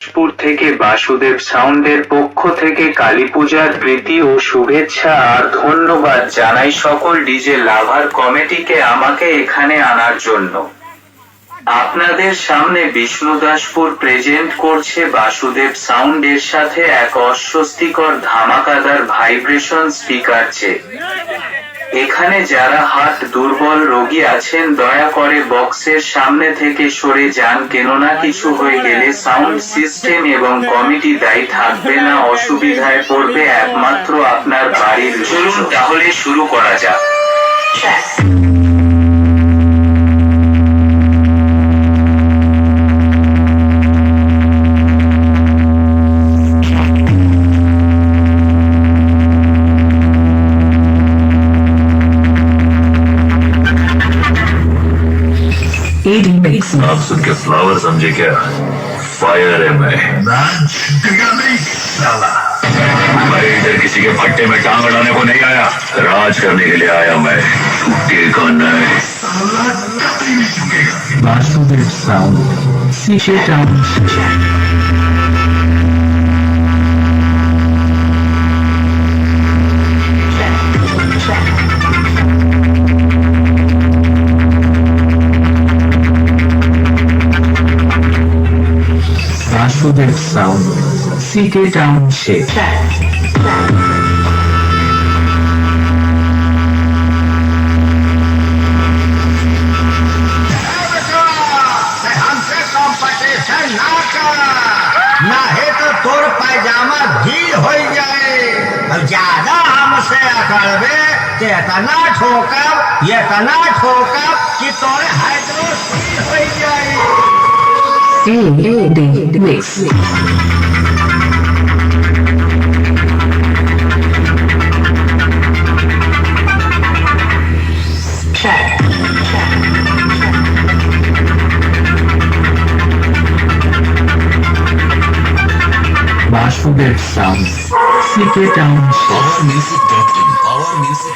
পুর থেকে বাসুদেব সাউন্ডের পক্ষ থেকে কালীপূজার প্রীতি ও শুভেচ্ছা আর ধন্যবাদ জানাই সকল ডিজে লাভার কমিটিকে আমাকে এখানে আনার জন্য। আপনাদের সামনে বিষ্ণুদাসপুর প্রেজেন্ট করছে বাসুদেব সাউন্ড এর সাথে এক অস্বস্তিকর ধামাকাদার ভাইব্রেশন স্পিকার চেক। এখানে যারা হাত দুর্বল রোগী আছেন দয়া করে বক্সের সামনে থেকে সরে যান, কেননা কিছু হয়ে গেলে সাউন্ড সিস্টেম এবং কমিটি দায়ী থাকবে না, অসুবিধায় পড়বে একমাত্র আপনার বাড়ির। চলুন তাহলে শুরু করা যাক। आप सुन के फ्लावर समझे क्या? फायर है मैं मैं इधर किसी के फट्टे में टांग अड़ाने को नहीं आया, राज करने के लिए आया मैं। टूटेगा नहीं। বাসুদেব সাউন্ড সিসে town. Basudeb sound city township. नहीं तो तोर पैजामा ढील हो जाए। अब ज्यादा हमसे अकड़बे तो इतना ठोकब कि तोरे हाइड्रोसील हो जाए। Mix. Basudev sound city township. Our music.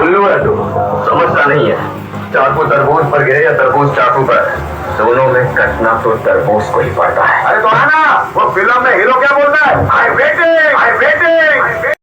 उल्लू है तू, समझता नहीं है। चाकू तरबूज पर गिरे या तरबूज चाकू पर, दोनों में कटना तो तरबूज को ही पड़ता है। अरे तो आना, वो फिल्म में हीरो क्या बोलता है? आई वेटिंग।